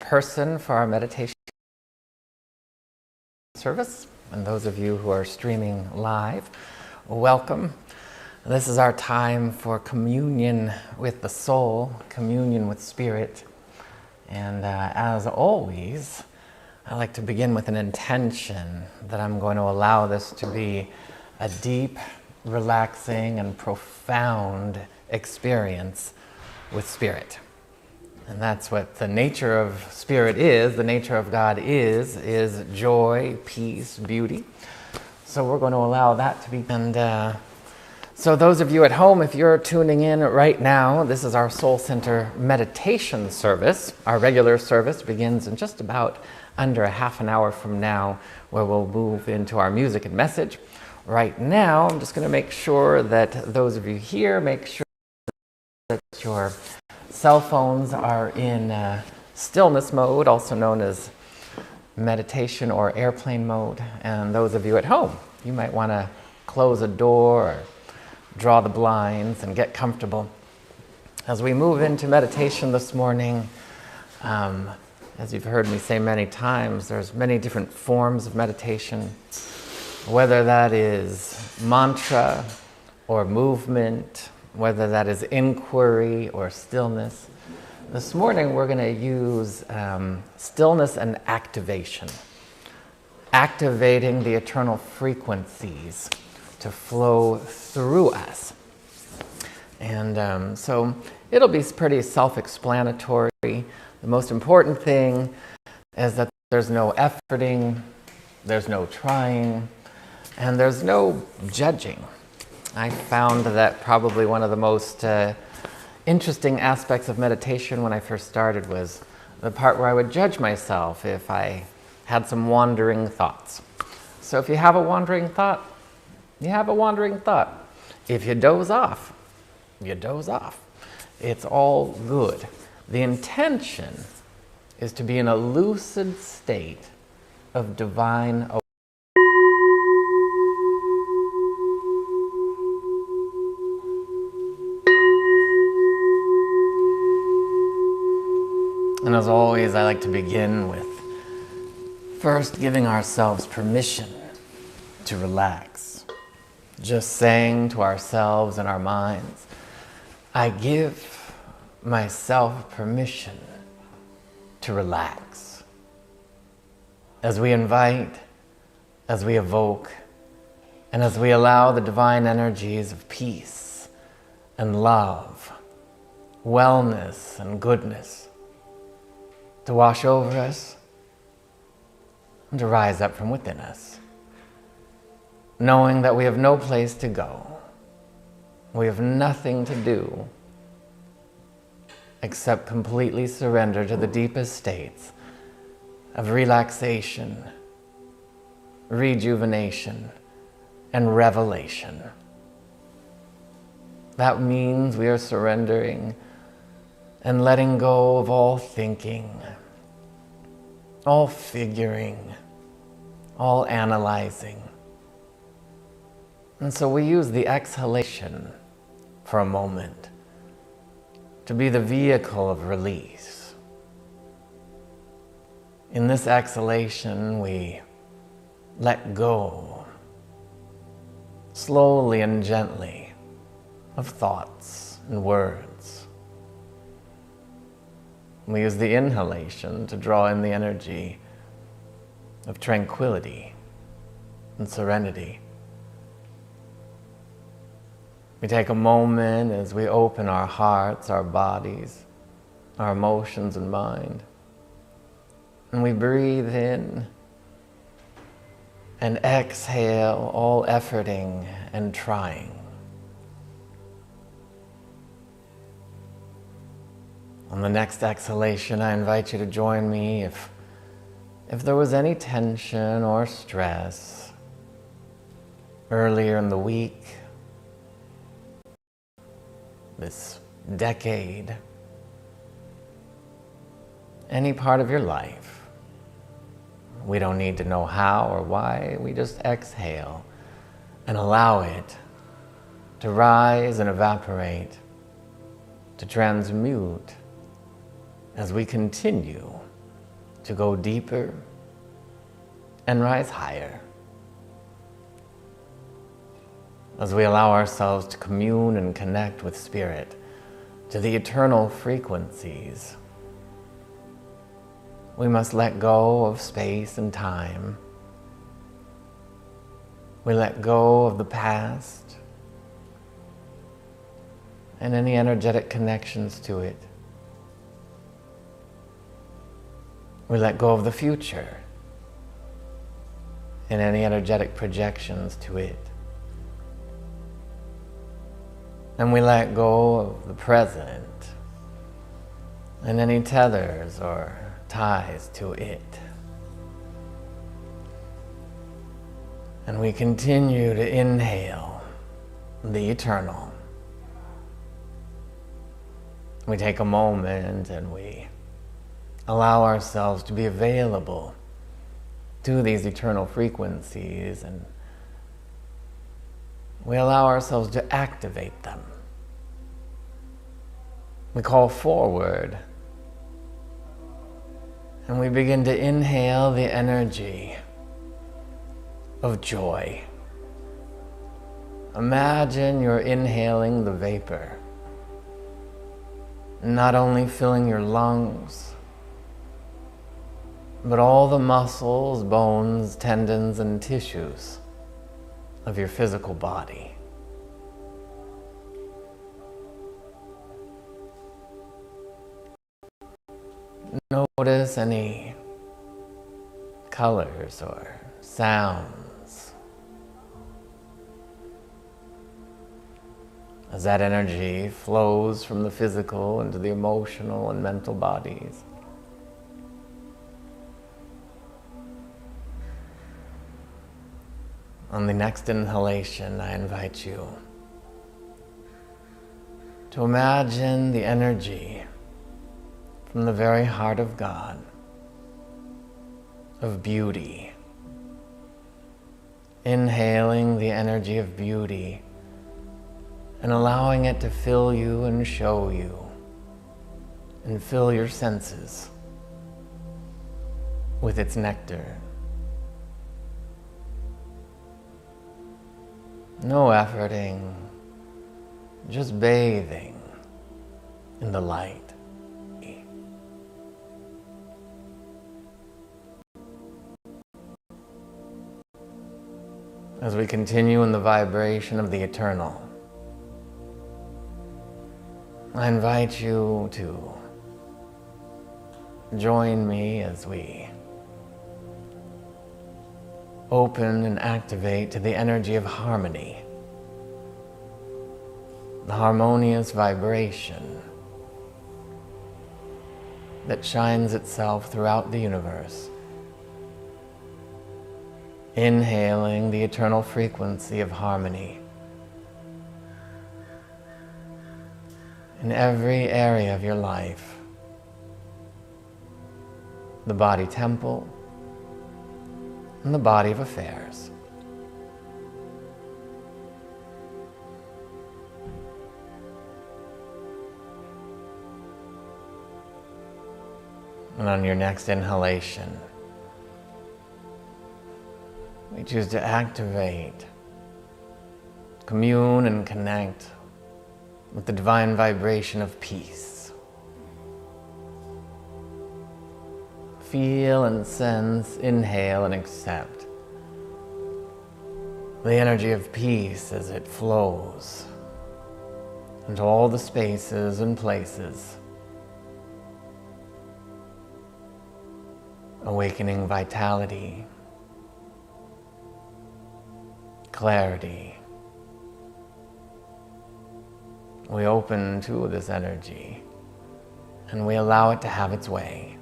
person for our meditation service. And those of you who are streaming live, welcome. This is our time for communion with the soul, communion with spirit. And as always, I like to begin with an intention that I'm going to allow this to be a deep, relaxing, and profound experience with spirit. And that's what the nature of spirit is, the nature of God is joy, peace, beauty. So we're going to allow that to be. And so those of you at home, if you're tuning in right now, this is our Soul Center meditation service. Our regular service begins in just about under a half an hour from now, where we'll move into our music and message. Right now, I'm just going to make sure that those of you here, make sure that your cell phones are in stillness mode, also known as meditation or airplane mode. And those of you at home, you might want to close a door or draw the blinds and get comfortable. As we move into meditation this morning, as you've heard me say many times, there's many different forms of meditation, whether that is mantra or movement, whether that is inquiry or stillness. This morning we're going to use stillness and activation, activating the eternal frequencies to flow through us. And so it'll be pretty self-explanatory. The most important thing is that there's no efforting, there's no trying, and there's no judging. I found that probably one of the most interesting aspects of meditation when I first started was the part where I would judge myself if I had some wandering thoughts. So if you have a wandering thought, you have a wandering thought. If you doze off, you doze off. It's all good. The intention is to be in a lucid state of divine awareness. And as always, I like to begin with first giving ourselves permission to relax. Just saying to ourselves and our minds, I give myself permission to relax. As we invite, as we evoke, and as we allow the divine energies of peace and love, wellness and goodness to wash over us and to rise up from within us, knowing that we have no place to go, we have nothing to do except completely surrender to the deepest states of relaxation, rejuvenation, and revelation. That means we are surrendering and letting go of all thinking, all figuring, all analyzing. And so we use the exhalation for a moment to be the vehicle of release. In this exhalation, we let go, slowly and gently, of thoughts and words. We use the inhalation to draw in the energy of tranquility and serenity. We take a moment as we open our hearts, our bodies, our emotions and mind, and we breathe in and exhale all efforting and trying. On the next exhalation, I invite you to join me if there was any tension or stress earlier in the week, this decade, any part of your life. We don't need to know how or why. We just exhale and allow it to rise and evaporate, to transmute as we continue to go deeper and rise higher. As we allow ourselves to commune and connect with Spirit, to the eternal frequencies, we must let go of space and time. We let go of the past and any energetic connections to it. We let go of the future and any energetic projections to it. And we let go of the present and any tethers or ties to it. And we continue to inhale the eternal. We take a moment and we allow ourselves to be available to these eternal frequencies, and we allow ourselves to activate them. We call forward and we begin to inhale the energy of joy. Imagine you're inhaling the vapor, not only filling your lungs, but all the muscles, bones, tendons, and tissues of your physical body. Notice any colors or sounds as that energy flows from the physical into the emotional and mental bodies. On the next inhalation, I invite you to imagine the energy from the very heart of God, of beauty. Inhaling the energy of beauty and allowing it to fill you and show you and fill your senses with its nectar. No efforting, just bathing in the light. As we continue in the vibration of the eternal, I invite you to join me as we open and activate to the energy of harmony, the harmonious vibration that shines itself throughout the universe. Inhaling the eternal frequency of harmony in every area of your life, the body temple and the body of affairs. And on your next inhalation, we choose to activate, commune and connect with the divine vibration of peace. Feel and sense, inhale and accept the energy of peace as it flows into all the spaces and places, awakening vitality, clarity. We open to this energy and we allow it to have its way.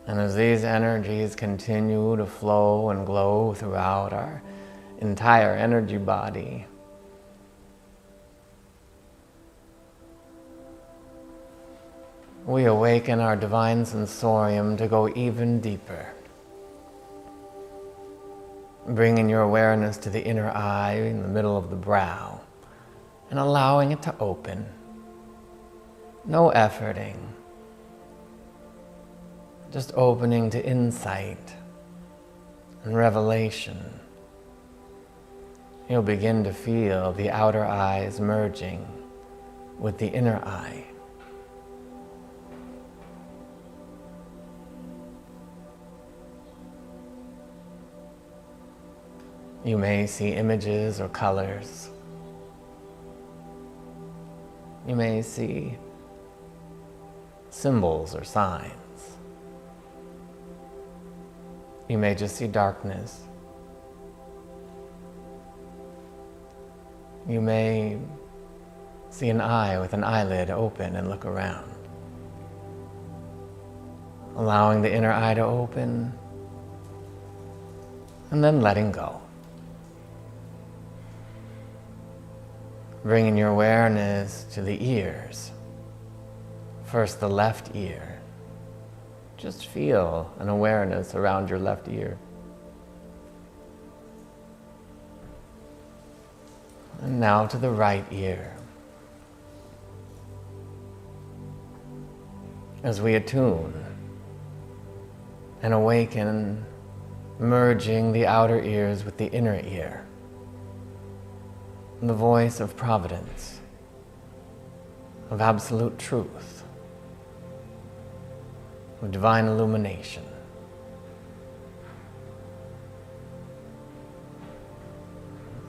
And as these energies continue to flow and glow throughout our entire energy body, we awaken our divine sensorium to go even deeper. bringing your awareness to the inner eye in the middle of the brow and allowing it to open. No efforting, just opening to insight and revelation. You'll begin to feel the outer eyes merging with the inner eye. You may see images or colors. You may see symbols or signs. You may just see darkness. You may see an eye with an eyelid open and look around. Allowing the inner eye to open and then letting go. Bringing your awareness to the ears. First, the left ear. Just feel an awareness around your left ear. And now to the right ear. As we attune and awaken, merging the outer ears with the inner ear. The voice of providence, of absolute truth, of divine illumination.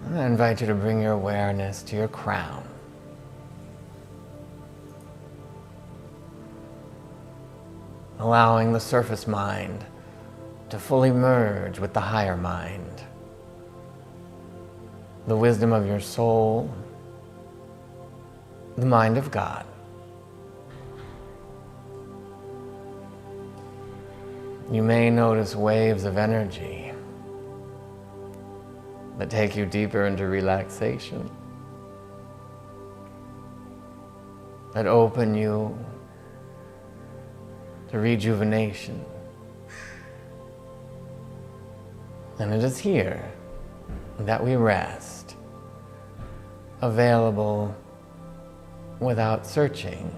And I invite you to bring your awareness to your crown. Allowing the surface mind to fully merge with the higher mind. The wisdom of your soul, the mind of God. You may notice waves of energy that take you deeper into relaxation, that open you to rejuvenation. And it is here that we rest, available without searching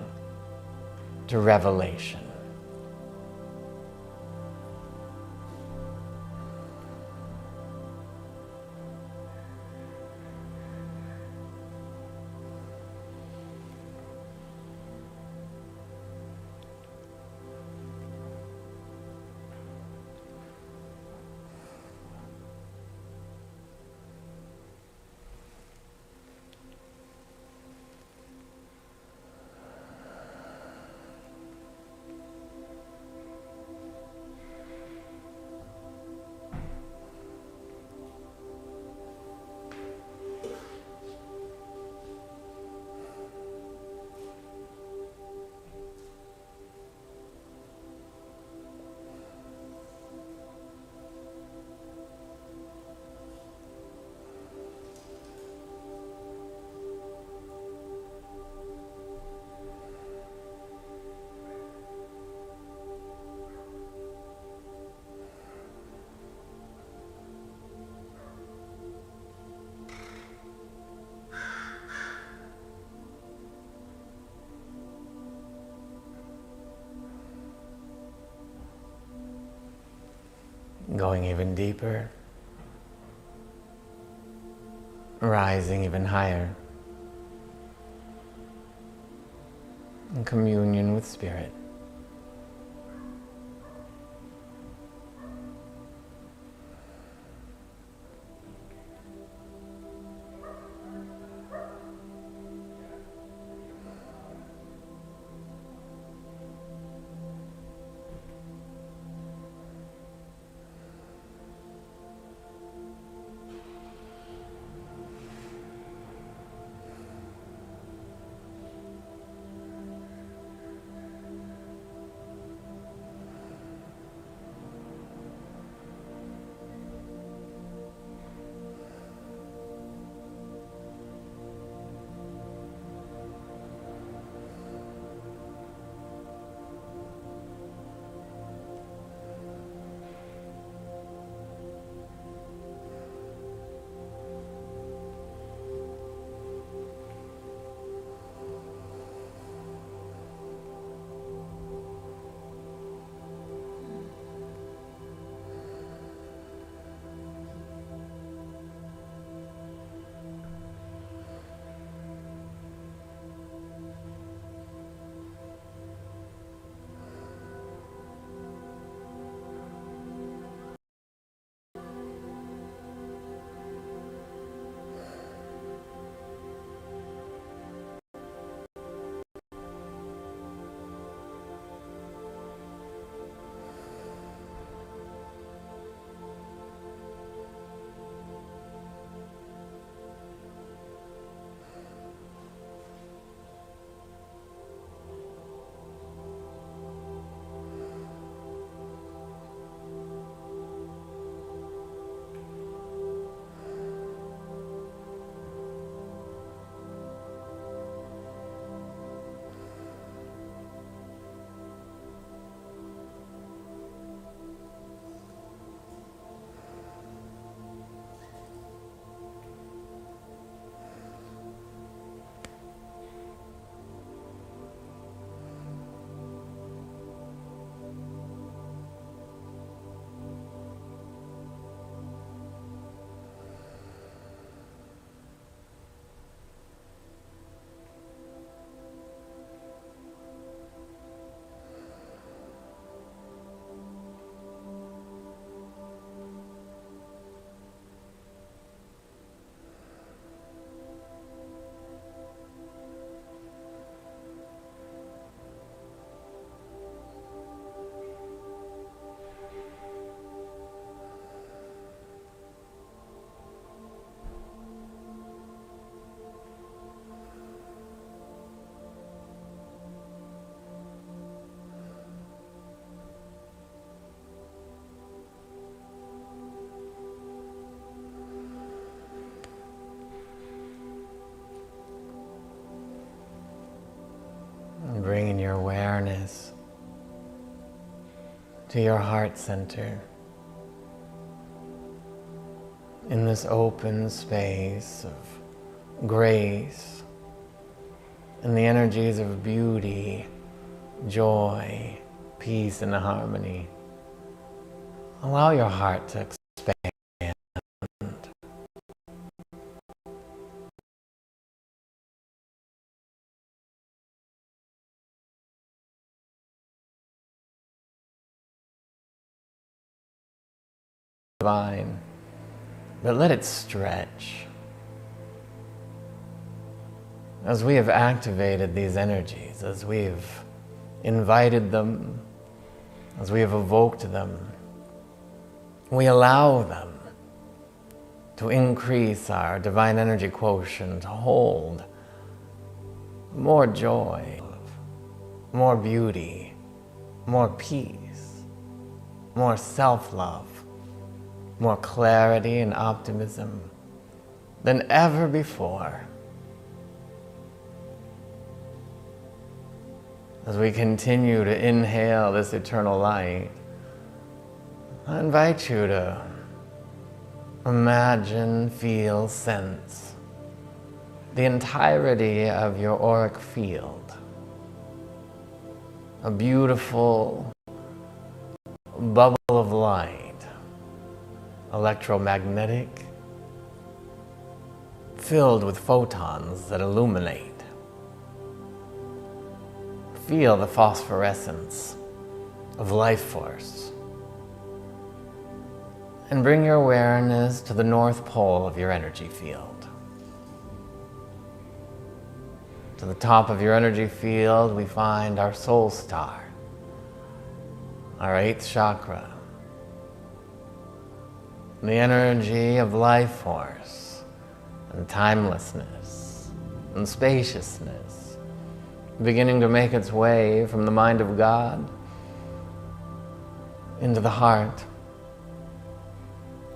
to revelation. Going even deeper, rising even higher, in communion with Spirit. to your heart center. In this open space of grace and the energies of beauty, joy, peace, and harmony, allow your heart to expand. Divine, but let it stretch. As we have activated these energies, as we've invited them, as we have evoked them, we allow them to increase our divine energy quotient, to hold more joy, more beauty, more peace, more self-love, more clarity and optimism than ever before. As we continue to inhale this eternal light, I invite you to imagine, feel, sense the entirety of your auric field. A beautiful bubble of light, electromagnetic, filled with photons that illuminate. Feel the phosphorescence of life force. And bring your awareness to the north pole of your energy field. To the top of your energy field, we find our soul star, our 8th chakra. The energy of life force and timelessness and spaciousness, beginning to make its way from the mind of God into the heart.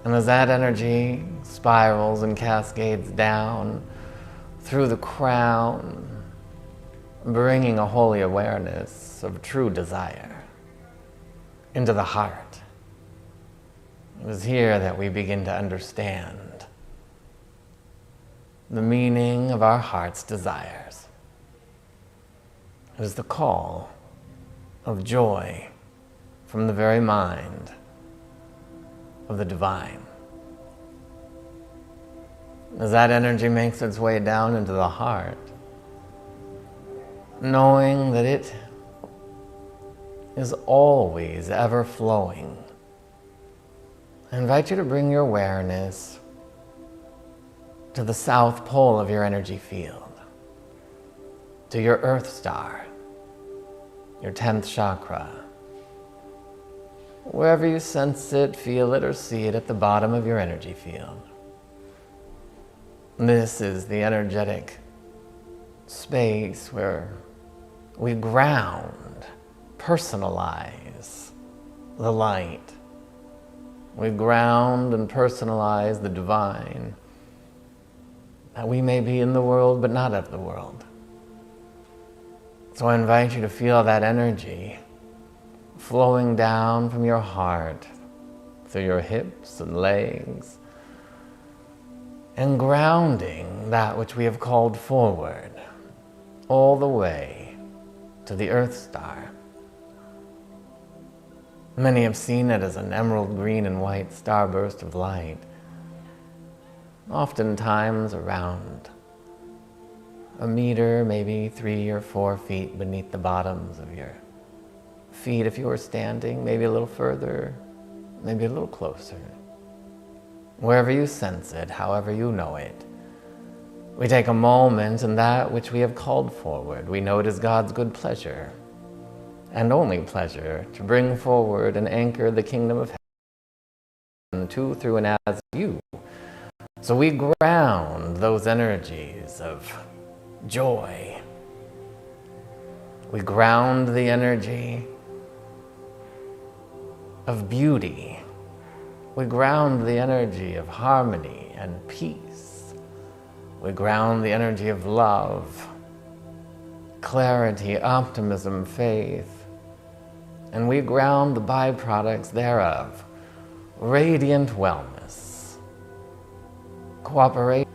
And as that energy spirals and cascades down through the crown, bringing a holy awareness of true desire into the heart, it is here that we begin to understand the meaning of our heart's desires. It is the call of joy from the very mind of the divine. As that energy makes its way down into the heart, knowing that it is always ever flowing, I invite you to bring your awareness to the south pole of your energy field, to your earth star, your 10th chakra. Wherever you sense it, feel it, or see it at the bottom of your energy field. This is the energetic space where we ground, personalize the light. We ground and personalize the divine, that we may be in the world but not of the world. So I invite you to feel that energy flowing down from your heart, through your hips and legs, and grounding that which we have called forward, all the way to the earth star. Many have seen it as an emerald green and white starburst of light, oftentimes around a meter, maybe 3 or 4 feet beneath the bottoms of your feet if you were standing, maybe a little further, maybe a little closer. Wherever you sense it, however you know it, we take a moment in that which we have called forward. We know it is God's good pleasure, and only pleasure, to bring forward and anchor the kingdom of heaven to, through, and as you. So we ground those energies of joy. We ground the energy of beauty. We ground the energy of harmony and peace. We ground the energy of love, clarity, optimism, faith, and we ground the byproducts thereof. Radiant wellness, cooperation,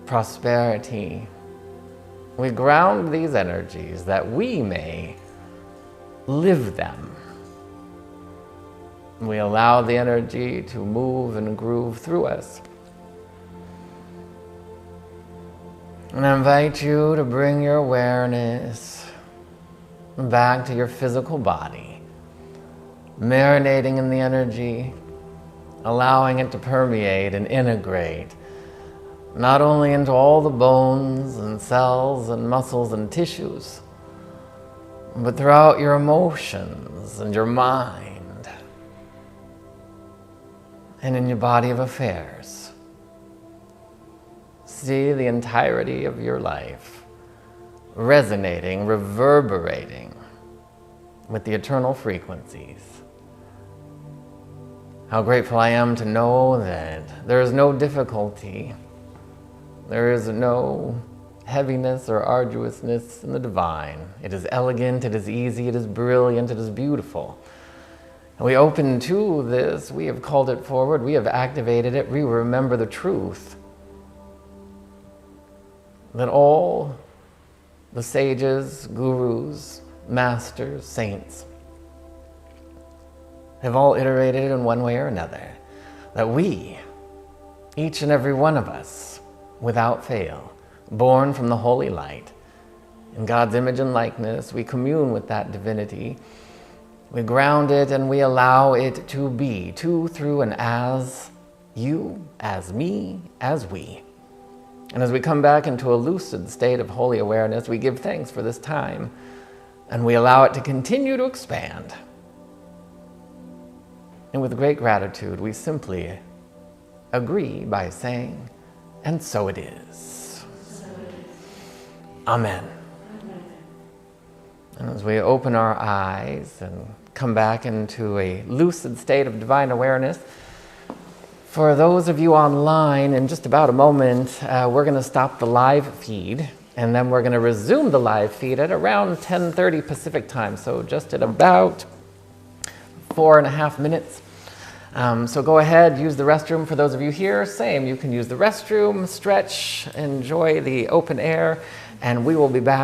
prosperity. We ground these energies that we may live them. We allow the energy to move and groove through us. And I invite you to bring your awareness back to your physical body, marinating in the energy, allowing it to permeate and integrate, not only into all the bones and cells and muscles and tissues, but throughout your emotions and your mind and in your body of affairs. See the entirety of your life resonating, reverberating with the eternal frequencies. How grateful I am to know that there is no difficulty, there is no heaviness or arduousness in the divine. It is elegant, it is easy, it is brilliant, it is beautiful. And we open to this, we have called it forward, we have activated it, we remember the truth that all the sages, gurus, masters, saints have all iterated in one way or another, that we, each and every one of us, without fail, born from the holy light, in God's image and likeness, we commune with that divinity, we ground it and we allow it to be, to, through, and as you, as me, as we. And as we come back into a lucid state of holy awareness, we give thanks for this time, and we allow it to continue to expand. And with great gratitude, we simply agree by saying, and so it is. Amen. And as we open our eyes and come back into a lucid state of divine awareness, for those of you online, in just about a moment, we're going to stop the live feed, and then we're going to resume the live feed at around 10:30 Pacific time, so just at about 4.5 minutes. So go ahead, use the restroom. For those of you here, same, you can use the restroom, stretch, enjoy the open air, and we will be back